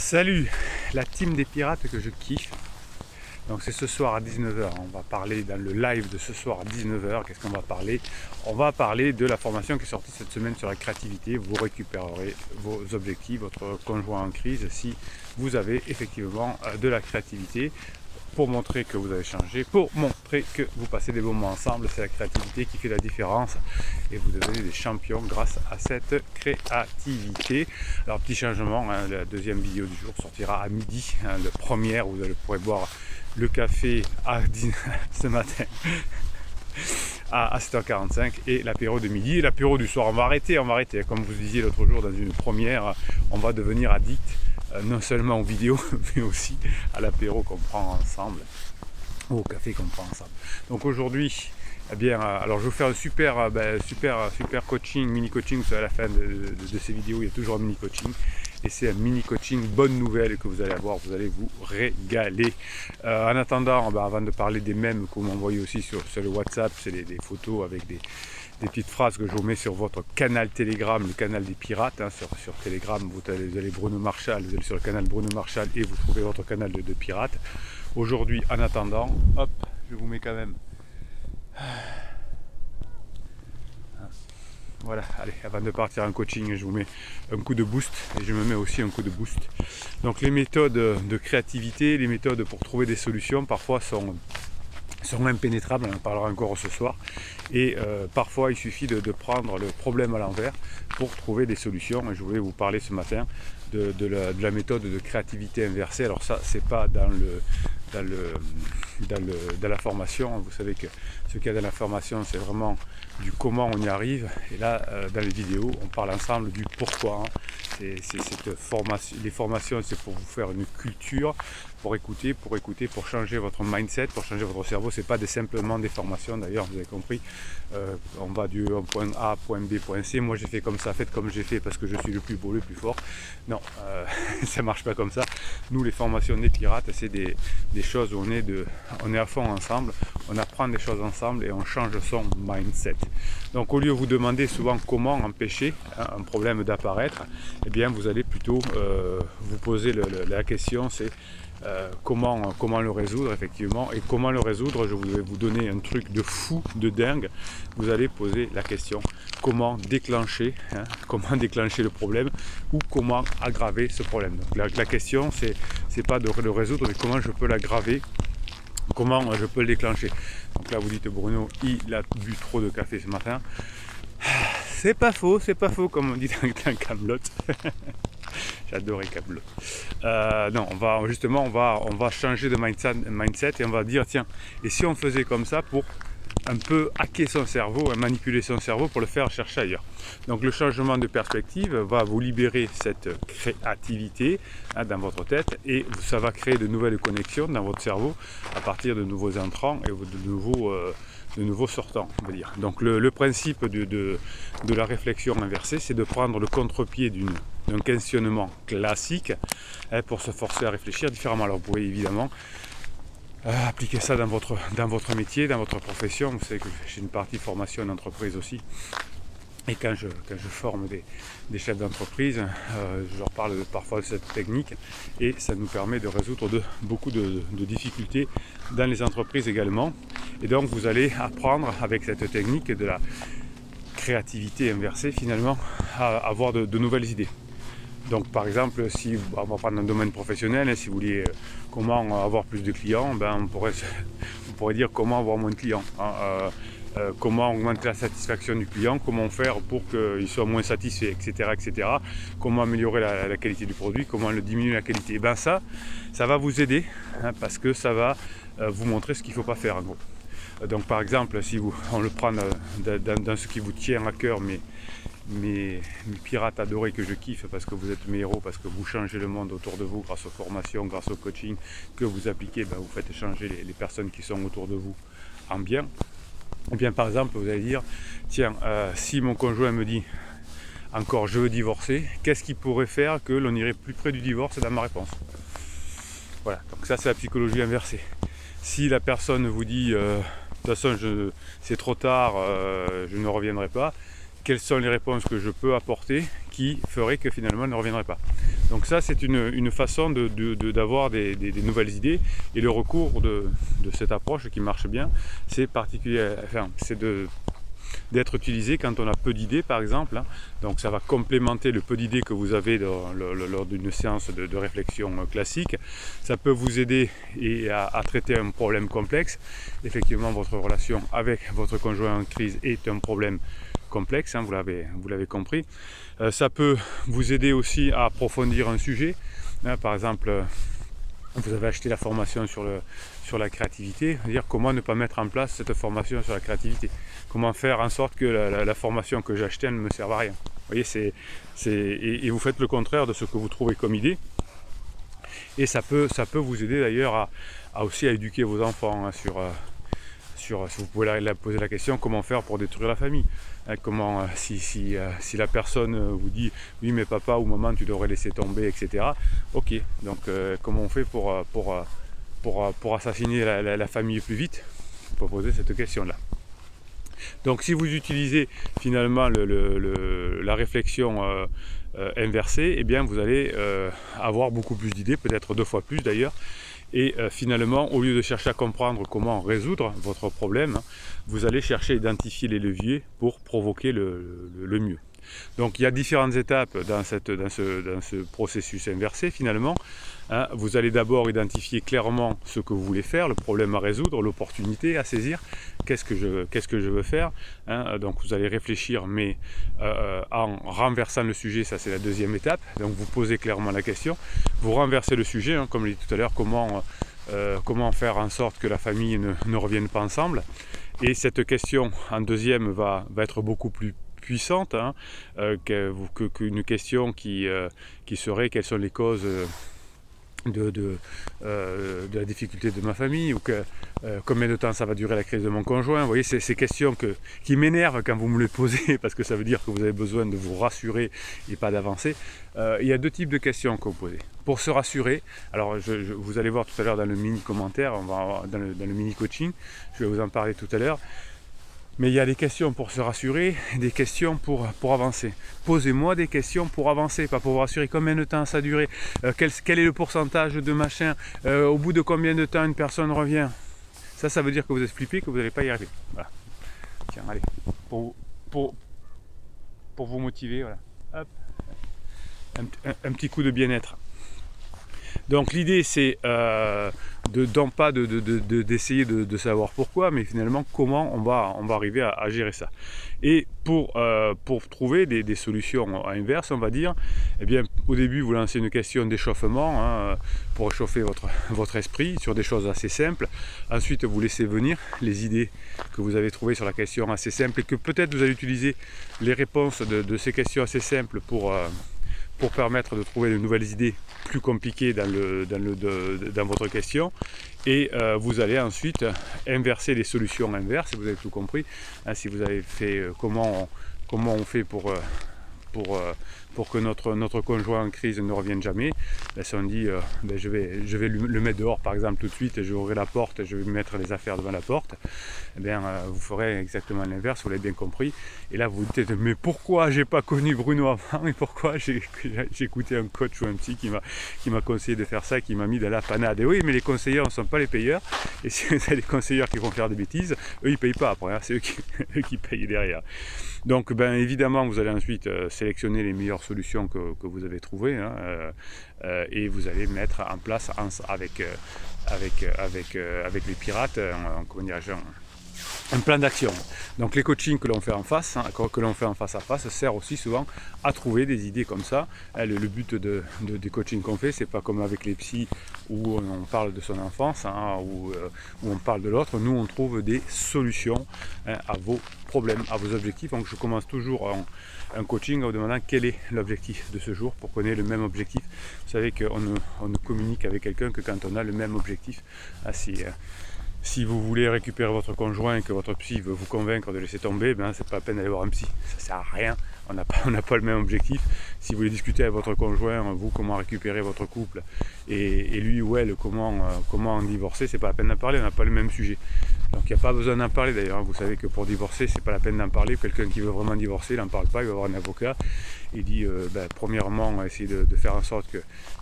Salut la team des pirates que je kiffe. Donc c'est ce soir à 19 h, on va parler dans le live de ce soir à 19 h. Qu'est-ce qu'on va parler? On va parler de la formation qui est sortie cette semaine sur la créativité. Vous récupérerez vos objectifs, votre conjoint en crise, si vous avez effectivement de la créativité, pour montrer que vous avez changé, pour montrer que vous passez des bons moments ensemble. C'est la créativité qui fait la différence et vous devenez des champions grâce à cette créativité. Alors petit changement, la deuxième vidéo du jour sortira à midi, le première où vous pourrez boire le café à 10 ce matin à 7h45 et l'apéro de midi et l'apéro du soir. On va arrêter, comme vous disiez l'autre jour dans une première, on va devenir addict non seulement aux vidéos mais aussi à l'apéro qu'on prend ensemble, ou au café qu'on prend ensemble. Donc aujourd'hui, eh bien, alors je vais vous faire un super coaching, mini coaching. À la fin de ces vidéos, il y a toujours un mini coaching. Et c'est un mini coaching, bonne nouvelle que vous allez avoir, vous allez vous régaler. En attendant, avant de parler des mèmes que vous m'envoyez aussi sur le WhatsApp, c'est des photos avec des petites phrases que je vous mets sur votre canal Telegram, le canal des pirates, sur Telegram. Vous allez Bruno Marchal, vous allez sur le canal Bruno Marchal et vous trouvez votre canal de pirates. Aujourd'hui, en attendant, hop, je vous mets quand même. Voilà, allez, avant de partir en coaching, je vous mets un coup de boost et je me mets aussi un coup de boost. Donc les méthodes de créativité, les méthodes pour trouver des solutions, parfois sont impénétrables, on en parlera encore ce soir. Et parfois il suffit de prendre le problème à l'envers pour trouver des solutions. Et je voulais vous parler ce matin de la méthode de créativité inversée. Alors ça, c'est pas dans la formation. Vous savez que ce qu'il y a dans la formation, c'est vraiment du comment on y arrive. Et là, dans les vidéos, on parle ensemble du pourquoi. Les formations, c'est pour vous faire une culture, pour écouter, pour changer votre mindset, pour changer votre cerveau. C'est pas simplement des formations. D'ailleurs, vous avez compris, on va du point A, point B, point C. Moi, j'ai fait comme ça. Faites comme j'ai fait parce que je suis le plus beau, le plus fort. Non, ça marche pas comme ça. Nous, les formations des pirates, c'est des choses où on est à fond ensemble, on apprend des choses ensemble et on change son mindset. Donc au lieu de vous demander souvent comment empêcher un problème d'apparaître, eh bien vous allez plutôt vous poser la question, c'est comment le résoudre effectivement. Et comment le résoudre, je vais vous donner un truc de fou, de dingue. Vous allez poser la question, comment déclencher le problème ou comment aggraver ce problème. Donc la question, c'est pas de le résoudre, mais comment je peux l'aggraver, comment je peux le déclencher. Donc là vous dites, Bruno, il a bu trop de café ce matin. C'est pas faux comme on dit dans Kaamelott. J'adorais Kaamelott. Non, on va changer de mindset et on va dire, tiens, et si on faisait comme ça pour un peu hacker son cerveau, manipuler son cerveau pour le faire chercher ailleurs. Donc le changement de perspective va vous libérer cette créativité dans votre tête et ça va créer de nouvelles connexions dans votre cerveau à partir de nouveaux entrants et de nouveaux sortants, on va dire. Donc le principe de la réflexion inversée, c'est de prendre le contre-pied d'un questionnement classique pour se forcer à réfléchir différemment. Alors vous pouvez évidemment appliquer ça dans votre métier, dans votre profession. Vous savez que j'ai une partie formation d'entreprise aussi. Et quand je forme des chefs d'entreprise, je leur parle parfois de cette technique et ça nous permet de résoudre beaucoup de difficultés dans les entreprises également. Et donc vous allez apprendre avec cette technique de la créativité inversée finalement à avoir de nouvelles idées. Donc par exemple, si on va prendre un domaine professionnel, si vous voulez comment avoir plus de clients, on pourrait dire comment avoir moins de clients. Comment augmenter la satisfaction du client, comment faire pour qu'il soit moins satisfait, etc. Comment améliorer la qualité du produit, comment diminuer la qualité. Et ça va vous aider parce que ça va vous montrer ce qu'il ne faut pas faire en gros. Donc par exemple, si on le prend dans ce qui vous tient à cœur, mes pirates adorés que je kiffe parce que vous êtes mes héros, parce que vous changez le monde autour de vous grâce aux formations, grâce au coaching que vous appliquez, vous faites changer les personnes qui sont autour de vous en bien. Et bien par exemple, vous allez dire, tiens, si mon conjoint me dit encore je veux divorcer, qu'est-ce qui pourrait faire que l'on irait plus près du divorce dans ma réponse? Voilà, donc ça c'est la psychologie inversée. Si la personne vous dit de toute façon c'est trop tard, je ne reviendrai pas, quelles sont les réponses que je peux apporter qui feraient que finalement elle ne reviendrait pas? Donc ça, c'est une façon d'avoir des nouvelles idées. Et le recours de cette approche qui marche bien, c'est particulier, enfin, c'est d'être utilisé quand on a peu d'idées, par exemple, hein. Donc ça va complémenter le peu d'idées que vous avez lors d'une séance de réflexion classique. Ça peut vous aider à traiter un problème complexe. Effectivement, votre relation avec votre conjoint en crise est un problème complexe, hein, vous l'avez compris. Ça peut vous aider aussi à approfondir un sujet, hein. Par exemple, vous avez acheté la formation sur la créativité, c'est-à-dire comment ne pas mettre en place cette formation sur la créativité, comment faire en sorte que la formation que j'ai achetée ne me serve à rien. Vous voyez, et vous faites le contraire de ce que vous trouvez comme idée, et ça peut vous aider d'ailleurs aussi à éduquer vos enfants, hein, si vous pouvez leur poser la question, comment faire pour détruire la famille, hein, comment, si la personne vous dit oui mais papa ou maman tu devrais laisser tomber, etc. Ok, donc comment on fait pour assassiner la famille plus vite? On peut poser cette question là. Donc si vous utilisez finalement la réflexion inversée, eh bien vous allez avoir beaucoup plus d'idées, peut-être 2 fois plus d'ailleurs. Et finalement, au lieu de chercher à comprendre comment résoudre votre problème, vous allez chercher à identifier les leviers pour provoquer le mieux. Donc il y a différentes étapes dans ce processus inversé finalement. Hein, vous allez d'abord identifier clairement ce que vous voulez faire, le problème à résoudre, l'opportunité à saisir, qu'est-ce que je veux faire, hein, donc vous allez réfléchir mais en renversant le sujet, ça c'est la deuxième étape. Donc vous posez clairement la question, vous renversez le sujet, hein, comme je l'ai dit tout à l'heure, comment faire en sorte que la famille ne revienne pas ensemble. Et cette question en deuxième va être beaucoup plus puissante, hein, qu'une question qui serait quelles sont les causes de la difficulté de ma famille, ou combien de temps ça va durer la crise de mon conjoint. Vous voyez, c'est ces questions qui m'énervent quand vous me les posez, parce que ça veut dire que vous avez besoin de vous rassurer et pas d'avancer. Il y a 2 types de questions que vous posez. Pour se rassurer, alors vous allez voir tout à l'heure dans le mini commentaire, dans le mini coaching, je vais vous en parler tout à l'heure. Mais il y a des questions pour se rassurer, des questions pour avancer. Posez-moi des questions pour avancer, pas pour vous rassurer. Combien de temps ça a duré, quel est le pourcentage de machin, au bout de combien de temps une personne revient. Ça veut dire que vous êtes flippé, que vous n'allez pas y arriver. Voilà. Tiens, allez, pour vous motiver, voilà. Hop. Un petit coup de bien-être. Donc l'idée c'est pas d'essayer de savoir pourquoi, mais finalement comment on va arriver à gérer ça. Et pour trouver des solutions inverses, on va dire, eh bien au début vous lancez une question d'échauffement, hein, pour réchauffer votre esprit sur des choses assez simples. Ensuite vous laissez venir les idées que vous avez trouvées sur la question assez simple, et que peut-être vous allez utiliser les réponses de ces questions assez simples pour permettre de trouver de nouvelles idées plus compliquées dans votre question. Et vous allez ensuite inverser les solutions inverses, vous avez tout compris, hein, si vous avez fait comment on fait pour que notre conjoint en crise ne revienne jamais. Ben, si on dit je vais le mettre dehors par exemple tout de suite, et je ouvrirai la porte et je vais lui mettre les affaires devant la porte, eh bien, vous ferez exactement l'inverse, vous l'avez bien compris. Et là vous vous dites, mais pourquoi j'ai pas connu Bruno avant, et pourquoi j'ai écouté un coach ou un psy qui m'a conseillé de faire ça, qui m'a mis de la panade. Et oui, mais les conseillers ne sont pas les payeurs, et si vous avez des conseillers qui vont faire des bêtises, eux ils payent pas après, hein, c'est eux qui payent derrière. Donc ben, évidemment vous allez ensuite sélectionner les meilleures solutions que vous avez trouvées, hein, et vous allez mettre en place avec les pirates un plan d'action. Donc les coachings que l'on fait en face, hein, que l'on fait en face à face, sert aussi souvent à trouver des idées comme ça. Le but des coachings qu'on fait, c'est pas comme avec les psys où on parle de son enfance, hein, où on parle de l'autre. Nous on trouve des solutions, hein, à vos problèmes, à vos objectifs. Donc je commence toujours un coaching en vous demandant quel est l'objectif de ce jour, pour qu'on ait le même objectif. Vous savez qu'on ne communique avec quelqu'un que quand on a le même objectif. Si vous voulez récupérer votre conjoint et que votre psy veut vous convaincre de laisser tomber, ben c'est pas la peine d'aller voir un psy, ça sert à rien. on n'a pas le même objectif. Si vous voulez discuter avec votre conjoint, vous, comment récupérer votre couple, et lui ou elle, comment en divorcer, c'est pas la peine d'en parler, on n'a pas le même sujet. Donc il n'y a pas besoin d'en parler d'ailleurs. Vous savez que pour divorcer, c'est pas la peine d'en parler. Quelqu'un qui veut vraiment divorcer, il n'en parle pas, il va avoir un avocat. Il dit premièrement, essayer de faire en sorte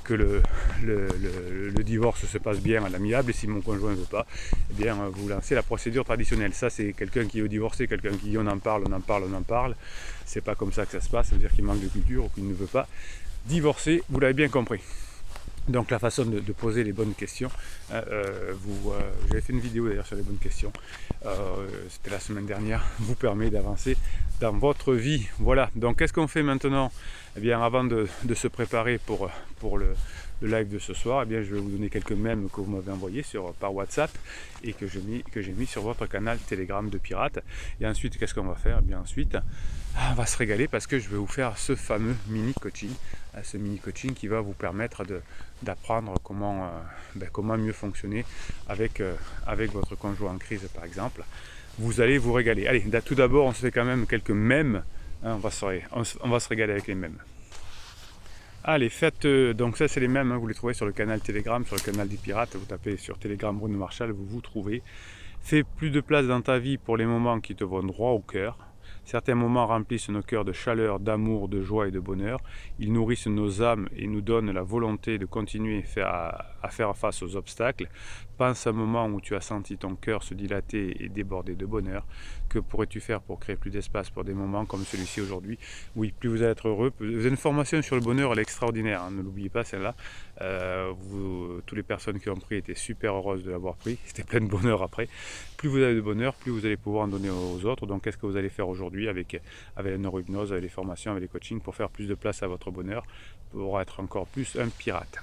que le divorce se passe bien à l'amiable, et si mon conjoint ne veut pas, eh bien vous lancez la procédure traditionnelle. Ça, c'est quelqu'un qui veut divorcer, quelqu'un qui dit on en parle. C'est pas comme ça que ça se passe, ça veut dire qu'il manque de culture ou qu'il ne veut pas divorcer, vous l'avez bien compris. Donc la façon de poser les bonnes questions, j'avais fait une vidéo d'ailleurs sur les bonnes questions, c'était la semaine dernière, vous permet d'avancer dans votre vie. Voilà, donc qu'est-ce qu'on fait maintenant? Eh bien, avant de se préparer pour le live de ce soir, eh bien, je vais vous donner quelques mèmes que vous m'avez envoyés par WhatsApp et que j'ai mis sur votre canal Telegram de Pirate. Et ensuite, qu'est-ce qu'on va faire? Eh bien, ensuite, on va se régaler parce que je vais vous faire ce fameux mini coaching, qui va vous permettre d'apprendre comment mieux fonctionner avec votre conjoint en crise, par exemple. Vous allez vous régaler. Allez, tout d'abord, on se fait quand même quelques mèmes. Hein, on va se régaler avec les mèmes. Allez, donc ça c'est les mèmes, hein, vous les trouvez sur le canal Telegram, sur le canal des Pirates, vous tapez sur Telegram Bruno Marchal, vous trouvez. Fais plus de place dans ta vie pour les moments qui te vont droit au cœur. Certains moments remplissent nos cœurs de chaleur, d'amour, de joie et de bonheur. Ils nourrissent nos âmes et nous donnent la volonté de continuer à faire face aux obstacles. Pense à un moment où tu as senti ton cœur se dilater et déborder de bonheur. Que pourrais-tu faire pour créer plus d'espace pour des moments comme celui-ci aujourd'hui? Oui, plus vous allez être heureux. Vous avez une formation sur le bonheur, elle est extraordinaire, hein, ne l'oubliez pas celle-là. Toutes les personnes qui ont pris étaient super heureuses de l'avoir pris. C'était plein de bonheur après. Plus vous avez de bonheur, plus vous allez pouvoir en donner aux autres. Donc qu'est-ce que vous allez faire aujourd'hui avec la neurohypnose, avec les formations, avec les coachings, pour faire plus de place à votre bonheur, pour être encore plus un pirate?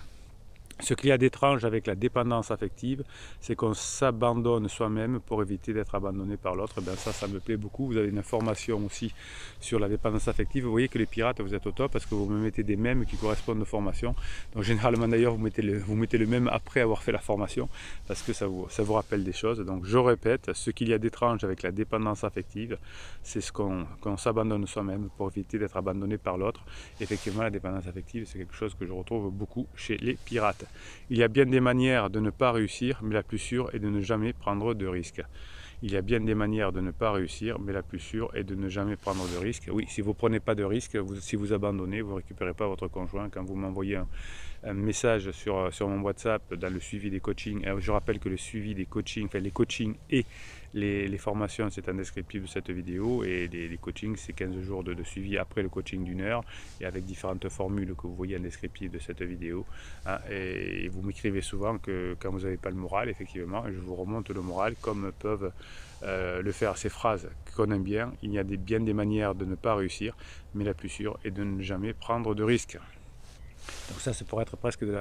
Ce qu'il y a d'étrange avec la dépendance affective, c'est qu'on s'abandonne soi-même pour éviter d'être abandonné par l'autre. Ben ça me plaît beaucoup. Vous avez une information aussi sur la dépendance affective. Vous voyez que les pirates, vous êtes au top parce que vous me mettez des mèmes qui correspondent aux formations. Donc généralement d'ailleurs, vous mettez le mème après avoir fait la formation parce que ça vous rappelle des choses. Donc je répète, ce qu'il y a d'étrange avec la dépendance affective, c'est qu'on s'abandonne soi-même pour éviter d'être abandonné par l'autre. Effectivement, la dépendance affective, c'est quelque chose que je retrouve beaucoup chez les pirates. Il y a bien des manières de ne pas réussir, mais la plus sûre est de ne jamais prendre de risques. Il y a bien des manières de ne pas réussir, mais la plus sûre est de ne jamais prendre de risques. Oui, si vous ne prenez pas de risques, si vous abandonnez, vous ne récupérez pas votre conjoint. Quand vous m'envoyez un message sur mon WhatsApp dans le suivi des coachings, je rappelle que le suivi des coachings, enfin les coachings et les formations, c'est un descriptif de cette vidéo, et les coachings, c'est 15 jours de suivi après le coaching d'1 heure, et avec différentes formules que vous voyez en descriptif de cette vidéo. Hein, et vous m'écrivez souvent que quand vous n'avez pas le moral, effectivement, je vous remonte le moral comme peuvent le faire ces phrases qu'on aime bien. Il y a bien des manières de ne pas réussir, mais la plus sûre est de ne jamais prendre de risques. Donc ça, c'est pour être presque de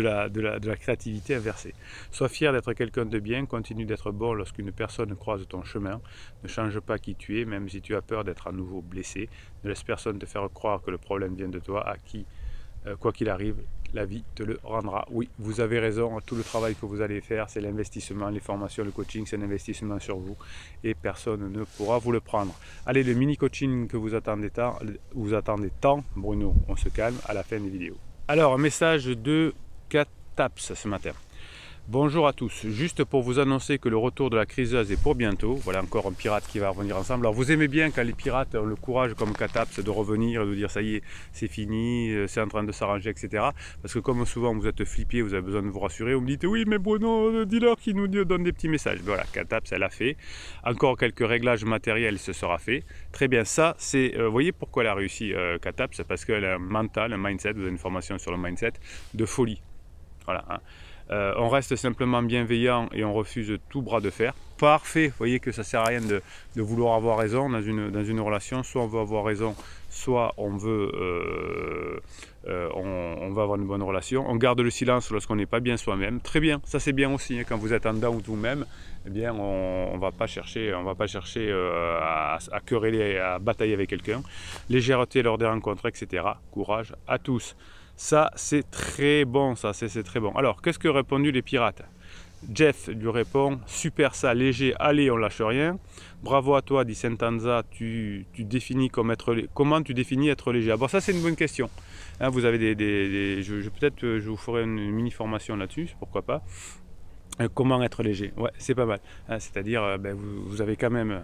la créativité inversée. Sois fier d'être quelqu'un de bien, continue d'être bon lorsqu'une personne croise ton chemin. Ne change pas qui tu es, même si tu as peur d'être à nouveau blessé. Ne laisse personne te faire croire que le problème vient de toi, quoi qu'il arrive, la vie te le rendra. Oui, vous avez raison, tout le travail que vous allez faire, c'est l'investissement, les formations, le coaching, c'est un investissement sur vous et personne ne pourra vous le prendre. Allez, le mini coaching que vous attendez tant, Bruno, on se calme à la fin des vidéos. Alors, un message de Kataps ce matin. Bonjour à tous, juste pour vous annoncer que le retour de la criseuse est pour bientôt. Voilà encore un pirate qui va revenir ensemble. Alors vous aimez bien quand les pirates ont le courage comme Kataps de revenir et de dire ça y est, c'est fini, c'est en train de s'arranger, etc. Parce que comme souvent vous êtes flippé, vous avez besoin de vous rassurer, vous me dites oui mais Bruno, dis-leur qui nous donne des petits messages. Voilà, Kataps elle a fait. Encore quelques réglages matériels, ce sera fait. Très bien, ça c'est, vous voyez pourquoi elle a réussi Kataps, c'est parce qu'elle a un mental, un mindset, vous avez une formation sur le mindset, de folie. Voilà, hein. On reste simplement bienveillant et on refuse tout bras de fer. Parfait, vous voyez que ça ne sert à rien de vouloir avoir raison dans une relation. Soit on veut avoir raison, soit on veut avoir une bonne relation. On garde le silence lorsqu'on n'est pas bien soi-même. Très bien, ça c'est bien aussi, hein, quand vous êtes en dedans ou vous-même, eh bien on va pas chercher à quereller, à batailler avec quelqu'un. Légèreté lors des rencontres, etc. Courage à tous. Ça, c'est très bon, ça, c'est très bon. Alors, qu'est-ce que répondu les pirates? Jeff lui répond, super ça, léger, allez, on lâche rien. Bravo à toi, dit Saint-Anza, tu définis comment tu définis être léger? Bon, ça c'est une bonne question. Hein, vous avez peut-être je vous ferai une mini formation là-dessus, pourquoi pas. Comment être léger? Ouais, c'est pas mal. Hein, c'est-à-dire, vous avez quand même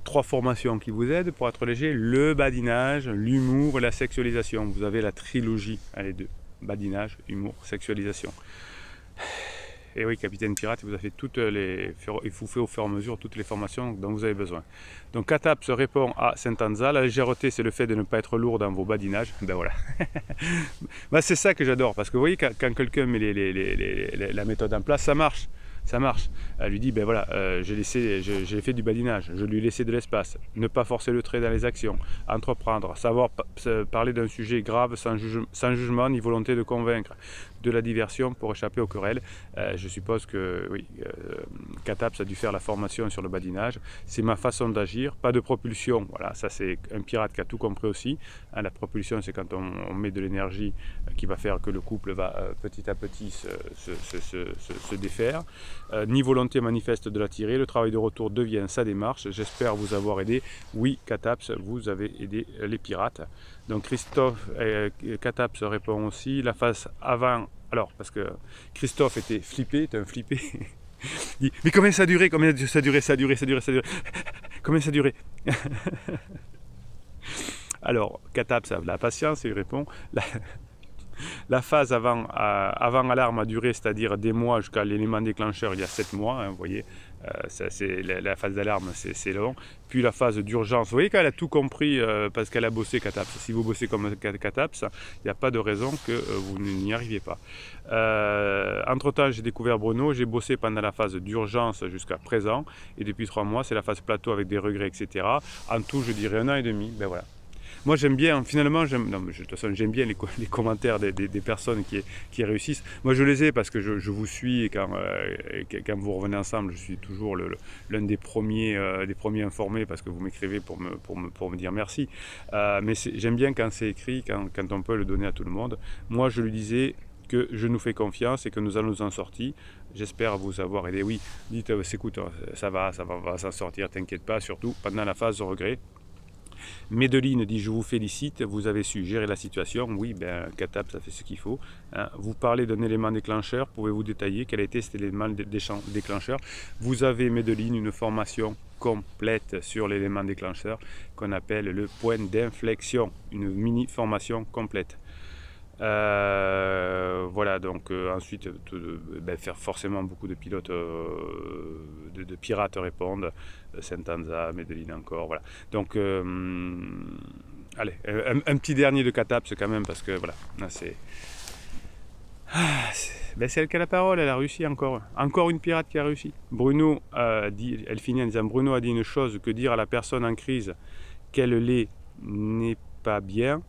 3 formations qui vous aident pour être léger, le badinage, l'humour et la sexualisation. Vous avez la trilogie, les deux, badinage, humour, sexualisation. Et oui, Capitaine Pirate, il vous a fait il vous fait au fur et à mesure toutes les formations dont vous avez besoin. Donc Catap se répond à Saint-Anza, la légèreté c'est le fait de ne pas être lourd dans vos badinages. Ben voilà. C'est ça que j'adore, parce que vous voyez, quand quelqu'un met la méthode en place, ça marche. Ça marche. Elle lui dit, ben voilà, j'ai fait du badinage, je lui ai laissé de l'espace, ne pas forcer le trait dans les actions, entreprendre, savoir parler d'un sujet grave sans jugement ni volonté de convaincre, de la diversion pour échapper aux querelles. Je suppose que oui, Catap a dû faire la formation sur le badinage. C'est ma façon d'agir, pas de propulsion. Voilà, ça c'est un pirate qui a tout compris aussi. Hein, la propulsion, c'est quand on met de l'énergie qui va faire que le couple va petit à petit se défaire. Ni volonté manifeste de l'attirer, le travail de retour devient sa démarche. J'espère vous avoir aidé. Oui, Cataps, vous avez aidé les pirates. Donc Christophe Cataps répond aussi, la phase avant, alors parce que Christophe était flippé, était un flippé. Il dit, mais combien ça a duré? Combien ça a duré? Combien ça a duré? Alors Cataps a de la patience et il répond, la phase avant alarme a duré, c'est-à-dire des mois jusqu'à l'élément déclencheur, il y a 7 mois, hein, vous voyez, la phase d'alarme c'est long. Puis la phase d'urgence, vous voyez qu'elle a tout compris parce qu'elle a bossé Cataps. Si vous bossez comme Cataps, il n'y a pas de raison que vous n'y arriviez pas. Entre-temps, j'ai découvert Bruno, j'ai bossé pendant la phase d'urgence jusqu'à présent, et depuis 3 mois, c'est la phase plateau avec des regrets, etc. En tout, je dirais 1 an et demi, ben voilà. Moi j'aime bien, finalement, de toute façon j'aime bien les commentaires des personnes qui réussissent. Moi je les ai parce que je vous suis et quand vous revenez ensemble, je suis toujours l'un des premiers informés parce que vous m'écrivez pour me dire merci. Mais j'aime bien quand c'est écrit, quand on peut le donner à tout le monde. Moi je lui disais que je nous fais confiance et que nous allons nous en sortir. J'espère vous avoir aidé. Oui, dites, écoute, ça va s'en sortir, t'inquiète pas, surtout pendant la phase de regret. Médeline dit, je vous félicite, vous avez su gérer la situation. Oui, Catap, ça fait ce qu'il faut. Hein. Vous parlez d'un élément déclencheur, pouvez-vous détailler quel a été cet élément déclencheur? Vous avez, Médeline, une formation complète sur l'élément déclencheur qu'on appelle le point d'inflexion, une mini formation complète. Voilà, donc ensuite faire forcément beaucoup de pilotes de pirates répondent, Saint-Anza, Medellin encore, voilà. Donc allez, un petit dernier de Cataps quand même, parce que voilà, c'est elle qui a la parole, elle a réussi encore une pirate qui a réussi. Bruno dit, elle finit en disant, Bruno a dit une chose, que dire à la personne en crise qu'elle n'est pas bien.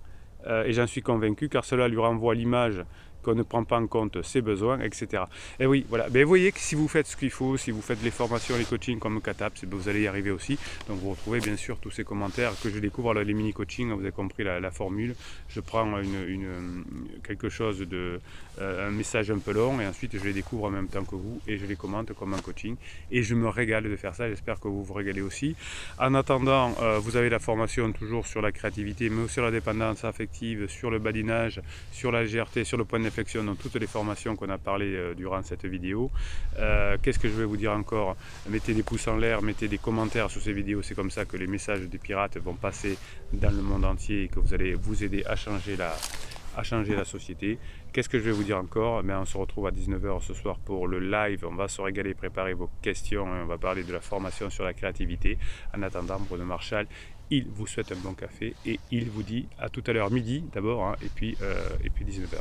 Et j'en suis convaincu car cela lui renvoie l'image qu'on ne prend pas en compte ses besoins, etc. Et oui, voilà. Vous voyez que si vous faites ce qu'il faut, si vous faites les formations, les coachings comme Cataps, vous allez y arriver aussi. Donc vous retrouvez bien sûr tous ces commentaires que je découvre, les mini-coachings, vous avez compris la formule. Je prends quelque chose un message un peu long et ensuite je les découvre en même temps que vous et je les commente comme un coaching. Et je me régale de faire ça, j'espère que vous vous régalez aussi. En attendant, vous avez la formation toujours sur la créativité, mais aussi sur la dépendance affective, sur le badinage, sur la légèreté, sur le point d'inflexion, dans toutes les formations qu'on a parlé durant cette vidéo. Qu'est-ce que je vais vous dire encore? Mettez des pouces en l'air, mettez des commentaires sur ces vidéos, c'est comme ça que les messages des pirates vont passer dans le monde entier et que vous allez vous aider à changer la société. Qu'est-ce que je vais vous dire encore? On se retrouve à 19 h ce soir pour le live. On va se régaler, préparer vos questions et on va parler de la formation sur la créativité. En attendant, Bruno Marchal, il vous souhaite un bon café et il vous dit à tout à l'heure midi d'abord, hein, et puis 19 h.